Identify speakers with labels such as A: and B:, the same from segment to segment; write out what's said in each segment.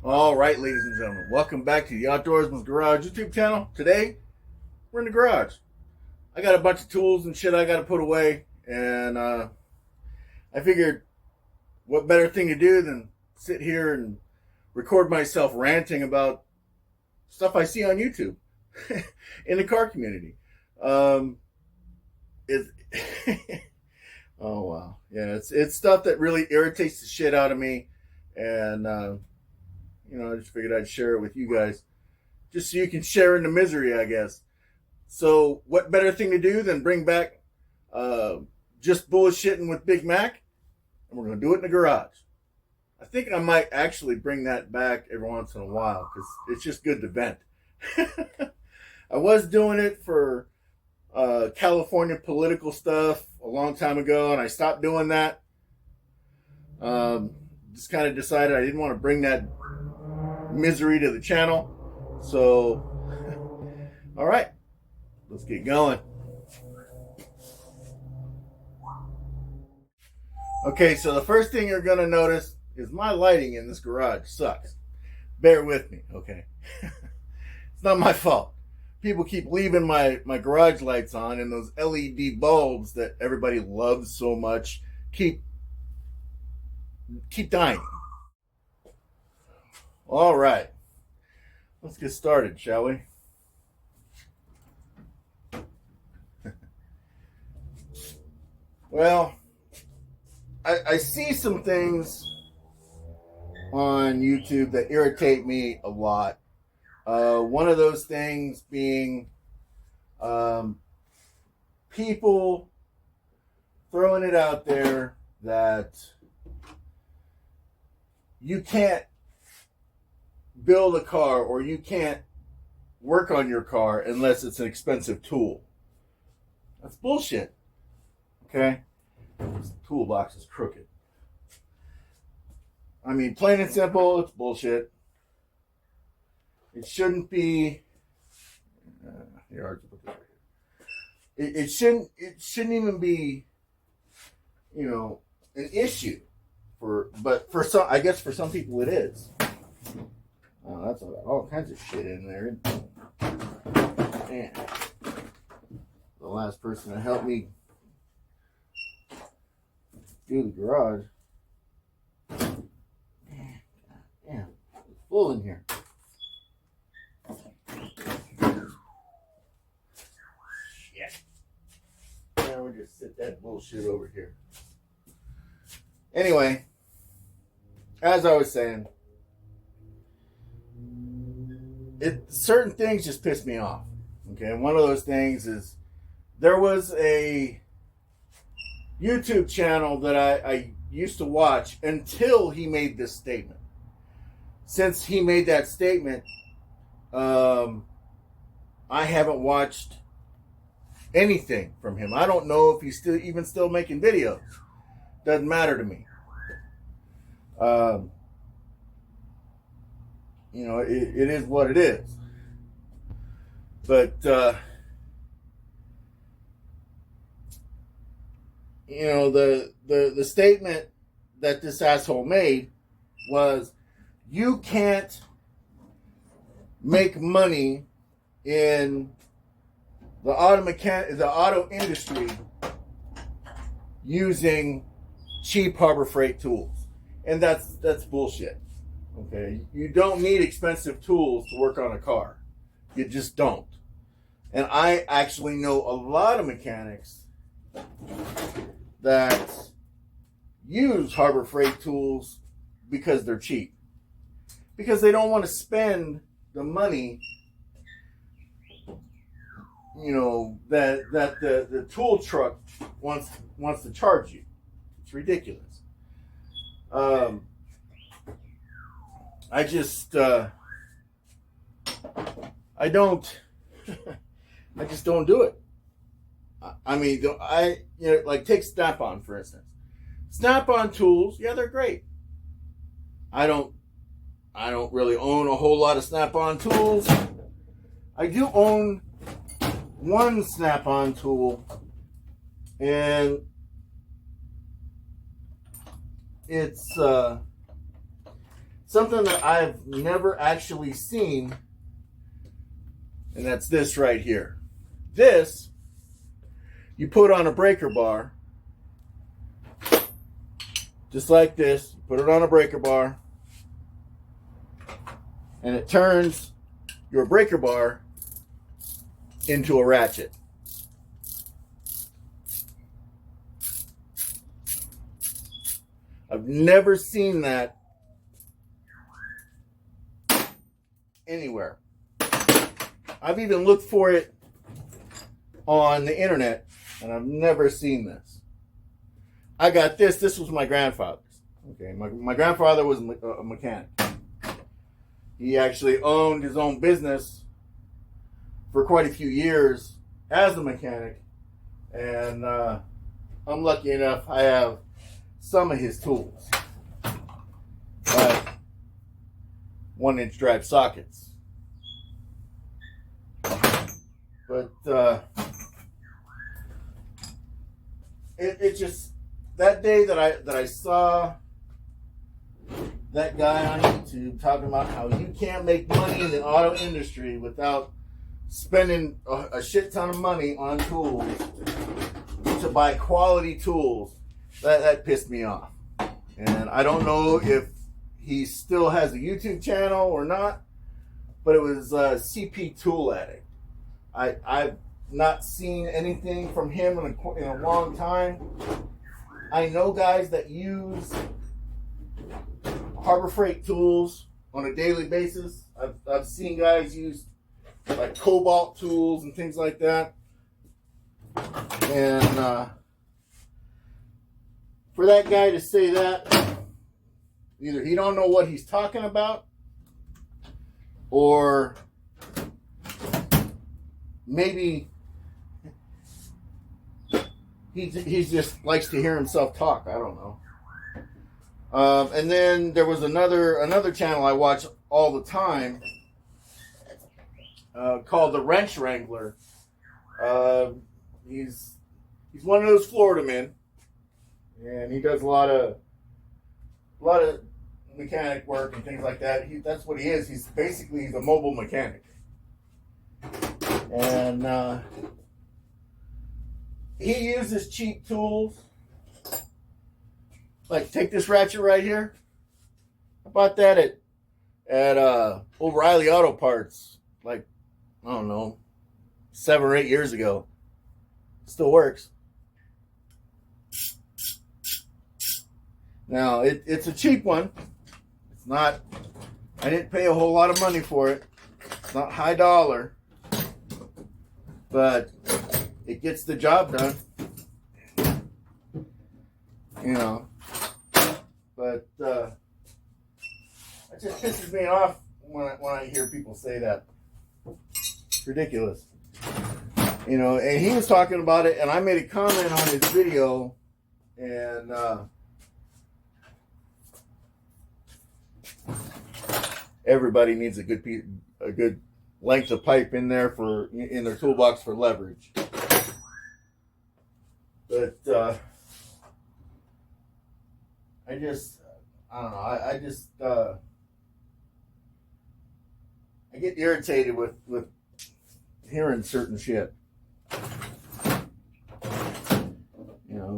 A: All right, ladies and gentlemen, welcome back to the Outdoorsman's Garage YouTube channel. Today, we're in the garage. I got a bunch of tools and shit I got to put away, and I figured what better thing to do than sit here and record myself ranting about stuff I see on YouTube in the car community. Oh wow, yeah, it's stuff that really irritates the shit out of me, and I just figured I'd share it with you guys, just so you can share in the misery, I guess. So, what better thing to do than bring back just bullshitting with BigMac, and we're gonna do it in the garage. I think I might actually bring that back every once in a while because it's just good to vent. I was doing it for California political stuff a long time ago, and I stopped doing that. Just kind of decided I didn't want to bring that misery to the channel. So, all right, let's get going. Okay, so the first thing you're going to notice is my lighting in this garage sucks. Bear with me, okay? It's not my fault. People keep leaving my garage lights on, and those LED bulbs that everybody loves so much keep dying. All right, let's get started, shall we? Well, I see some things on YouTube that irritate me a lot. One of those things being people throwing it out there that you can't build a car or you can't work on your car unless it's an expensive tool. That's bullshit. Okay? This toolbox is crooked. I mean, plain and simple, it's bullshit. It shouldn't be. It shouldn't even be, an issue. But for some, I guess for some people it is. Oh, that's all kinds of shit in there. Man, the last person to help me do the garage. Man, damn, it's full in here. Shit. Now we'll just sit that bullshit over here. Anyway, as I was saying, certain things just piss me off. Okay, and one of those things is there was a YouTube channel that I used to watch until he made this statement. Since he made that statement, I haven't watched anything from him. I don't know if he's still making videos. Doesn't matter to me. It is what it is. But, the statement that this asshole made was, you can't make money in the auto industry using cheap Harbor Freight tools. And that's bullshit. Okay, you don't need expensive tools to work on a car. You just don't. And I actually know a lot of mechanics that use Harbor Freight tools because they're cheap. Because they don't want to spend the money, that the tool truck wants to charge you. It's ridiculous. I just don't do it. I mean, like take Snap-on, for instance. Snap-on tools, yeah, they're great. I don't really own a whole lot of Snap-on tools. I do own one snap-on tool, and it's something that I've never actually seen, and that's this right here. This, you put on a breaker bar, just like this. Put it on a breaker bar, and it turns your breaker bar into a ratchet. I've never seen that anywhere. I've even looked for it on the internet, and I've never seen this. I got this. This was my grandfather's. Okay, my grandfather was a mechanic. He actually owned his own business for quite a few years as a mechanic, and I'm lucky enough I have some of his tools, like 1-inch drive sockets. But it just, that day that I saw that guy on YouTube talking about how you can't make money in the auto industry without spending a shit ton of money on tools to buy quality tools, that pissed me off. And I don't know if he still has a YouTube channel or not, but it was CP Tool Addict. I've not seen anything from him in a long time. I know guys that use Harbor Freight tools on a daily basis. I've seen guys use like Cobalt tools and things like that. And for that guy to say that, either he don't know what he's talking about, or maybe he just likes to hear himself talk. I don't know. And then there was another channel I watch all the time called the Wrench Wrangler. He's one of those Florida men, and he does a lot of mechanic work and things like that. That's what he is. He's a mobile mechanic, and he uses cheap tools. Like, take this ratchet right here. I bought that at O'Reilly Auto Parts, like, I don't know, 7 or 8 years ago. Still works. Now, it's a cheap one. It's not, I didn't pay a whole lot of money for it. It's not high dollar. But it gets the job done. You know. But it just pisses me off when I hear people say that. It's ridiculous. You know, and he was talking about it, and I made a comment on his video, and everybody needs a good length of pipe in there in their toolbox for leverage. But I don't know. I get irritated with hearing certain shit. You know,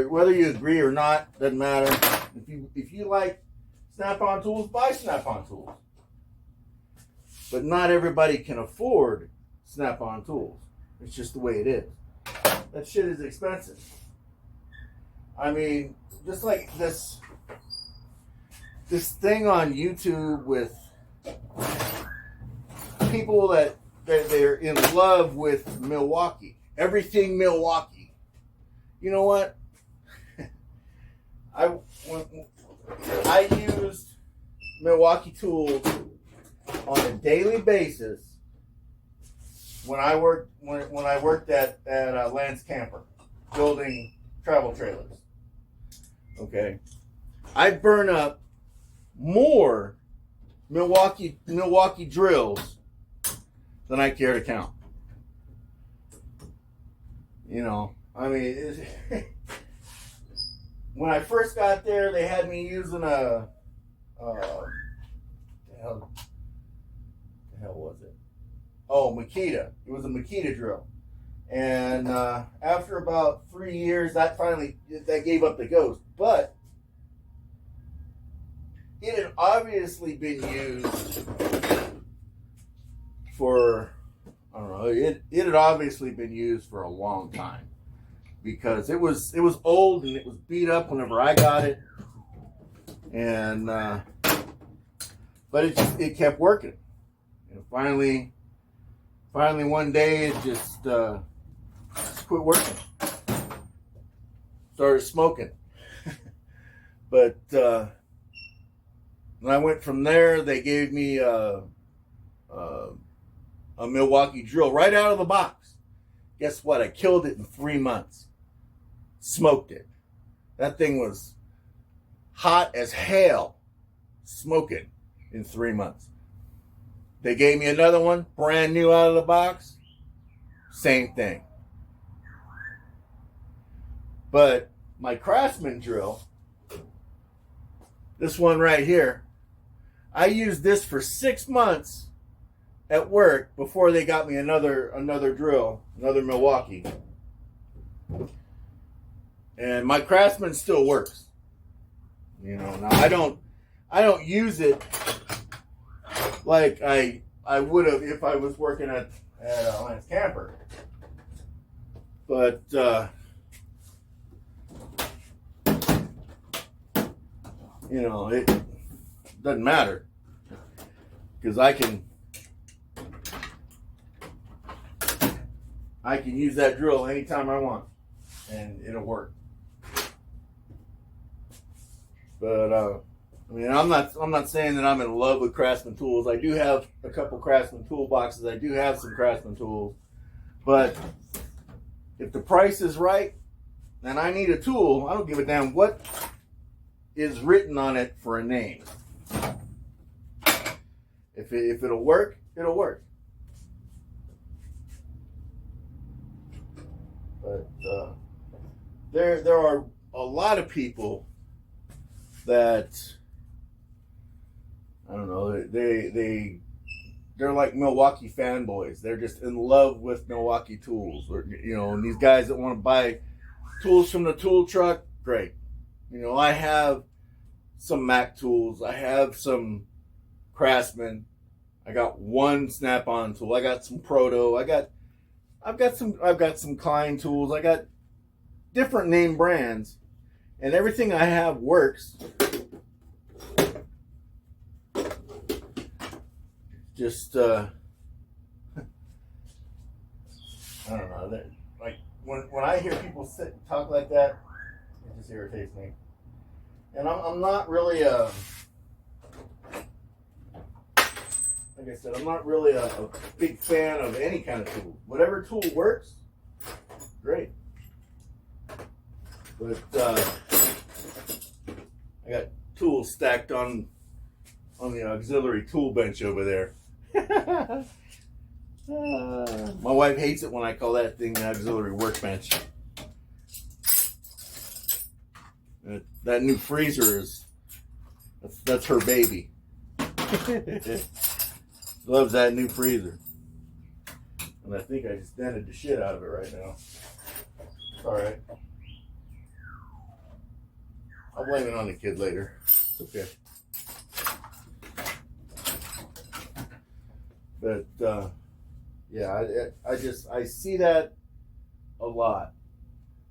A: whether you agree or not, doesn't matter. If you like snap-on tools, buy snap-on tools. But not everybody can afford snap-on tools. It's just the way it is. That shit is expensive. I mean, just like this thing on YouTube with people that they're in love with Milwaukee. Everything Milwaukee. You know what? I used Milwaukee tools on a daily basis when I worked at Lance Camper building travel trailers. Okay, I burn up more Milwaukee drills than I care to count. I mean, when I first got there, they had me using the hell was it? Oh, Makita. It was a Makita drill. And after about 3 years, that gave up the ghost. But it had obviously been used for, I don't know, it had obviously been used for a long time, because it was old and it was beat up whenever I got it. And but it kept working. And finally one day it just quit working. Started smoking. But when I went from there, they gave me a Milwaukee drill right out of the box. Guess what? I killed it in 3 months. Smoked it. That thing was hot as hell. Smoking in 3 months. They gave me another one, brand new out of the box. Same thing. But my Craftsman drill, this one right here, I used this for 6 months at work before they got me another drill, another Milwaukee. And my Craftsman still works. Now I don't use it like I would have if I was working at Lance Camper. But it doesn't matter, because I can use that drill anytime I want, and it'll work. But I mean, I'm not saying that I'm in love with Craftsman tools. I do have a couple Craftsman toolboxes. I do have some Craftsman tools, but if the price is right and I need a tool, I don't give a damn what is written on it for a name. If it'll work, it'll work. But there are a lot of people that, I don't know, they're like Milwaukee fanboys. They're just in love with Milwaukee tools, or and these guys that want to buy tools from the tool truck, great. I have some Mac tools. I have some Craftsman. I got one Snap-on tool. I got some Proto. I've got some Klein tools. I got different name brands, and everything I have works. Just I don't know. Like when I hear people sit and talk like that, it just irritates me. And I'm not really like I said, I'm not really a big fan of any kind of tool. Whatever tool works, great. But I got tools stacked on the auxiliary tool bench over there. My wife hates it when I call that thing the auxiliary workbench. That new freezer that's her baby. Loves that new freezer. And I think I just dented the shit out of it right now. It's alright. I'll blame it on the kid later. It's okay. But yeah, I see that a lot.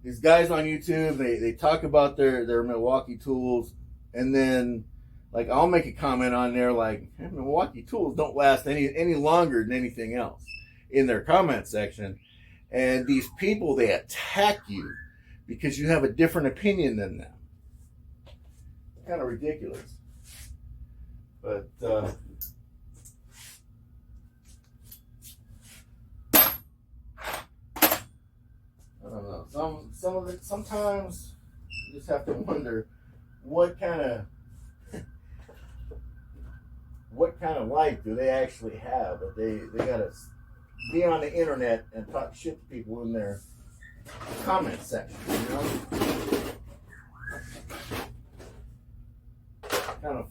A: These guys on YouTube, they talk about their Milwaukee tools, and then like I'll make a comment on there like, hey, Milwaukee tools don't last any longer than anything else in their comment section. And these people, they attack you because you have a different opinion than them. Kind of ridiculous. But I don't know. Some of it, sometimes you just have to wonder what kind of life do they actually have, that they gotta be on the internet and talk shit to people in their comment section, you know? Kind of,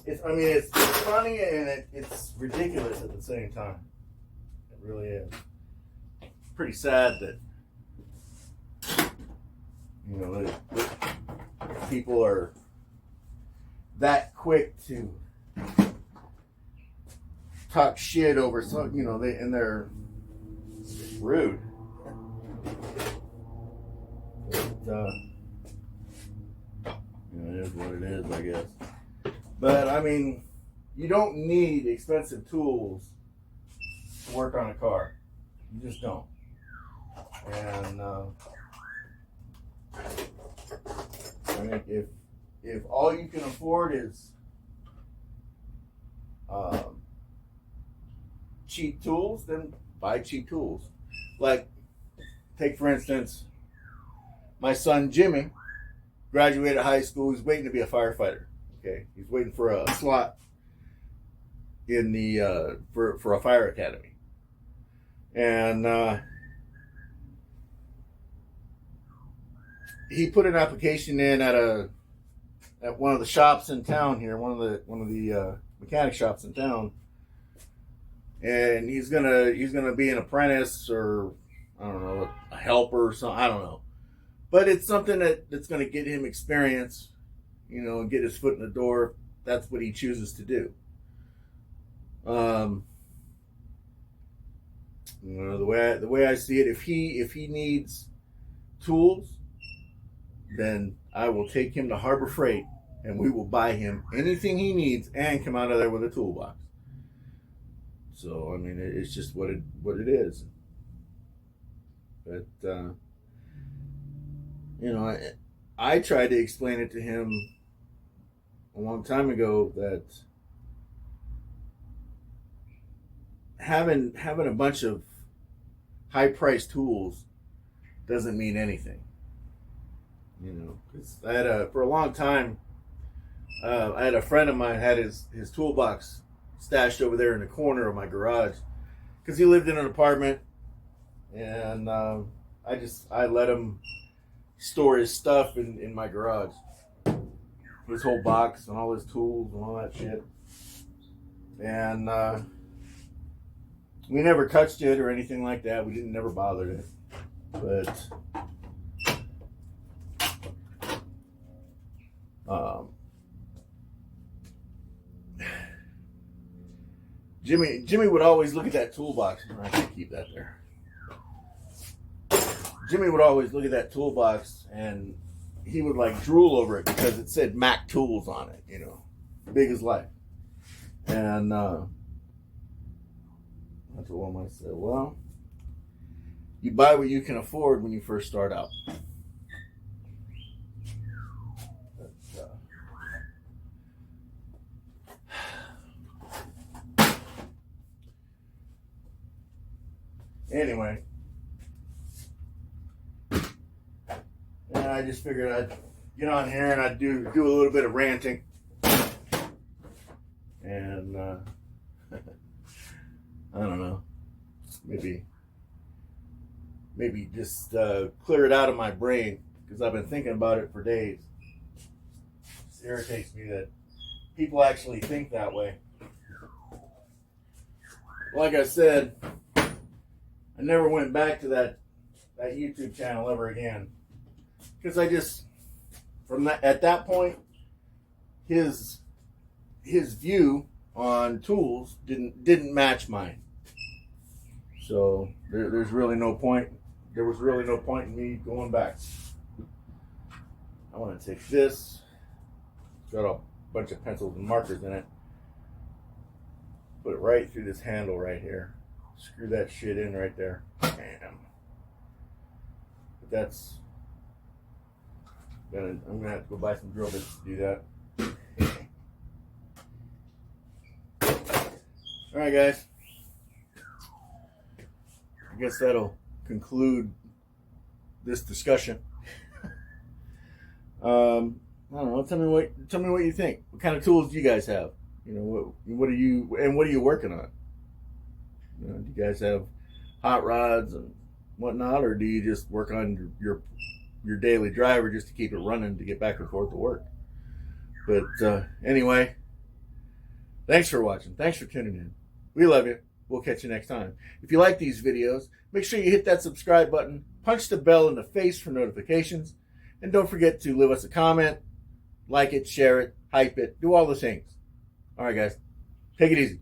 A: it's funny and it's ridiculous at the same time. It really is. It's pretty sad that, you know, that people are that quick to talk shit over some, you know, they're rude. But, you know, it is what it is, I guess. But I mean, you don't need expensive tools to work on a car. You just don't. And I think if all you can afford is cheap tools, then buy cheap tools. Like, take for instance, my son Jimmy graduated high school. He's waiting to be a firefighter. Okay, he's waiting for a slot in the for a fire academy, and he put an application in at one of the shops in town here, one of the mechanic shops in town, and he's gonna be an apprentice, or I don't know, a helper or something. I don't know, but it's something that's gonna get him experience. You know, and get his foot in the door. That's what he chooses to do. You know, the way I see it, if he needs tools, then I will take him to Harbor Freight, and we will buy him anything he needs, and come out of there with a toolbox. So I mean, it's just what it is. But you know, I tried to explain it to him a long time ago that having a bunch of high-priced tools doesn't mean anything. You know, because for a long time, I had a friend of mine had his toolbox stashed over there in the corner of my garage because he lived in an apartment, and I let him store his stuff in my garage. His whole box and all his tools and all that shit. And we never touched it or anything like that. We never bothered it. But Jimmy would always look at that toolbox. I can keep that there. Jimmy would always look at that toolbox, and he would like drool over it because it said Mac Tools on it, you know, big as life. And I told him, I said, well, you buy what you can afford when you first start out. Anyway, and I just figured I'd get on here and I'd do a little bit of ranting, and I don't know, maybe just clear it out of my brain, because I've been thinking about it for days. It irritates me that people actually think that way. Like I said, I never went back to that YouTube channel ever again, because I just, at that point, his view on tools didn't match mine. So there's really no point. There was really no point in me going back. I want to take this. It's got a bunch of pencils and markers in it. Put it right through this handle right here. Screw that shit in right there. Bam. But that's... I'm gonna have to go buy some drill bits to do that. Alright, guys. I guess that'll conclude this discussion. I don't know. Tell me what you think. What kind of tools do you guys have? You know, what are you working on? You know, do you guys have hot rods and whatnot, or do you just work on your daily driver just to keep it running to get back and forth to work? But anyway, thanks for watching. Thanks for tuning in. We love you. We'll catch you next time. If you like these videos, make sure you hit that subscribe button, punch the bell in the face for notifications, and don't forget to leave us a comment, like it, share it, hype it, do all the things. All right, guys. Take it easy.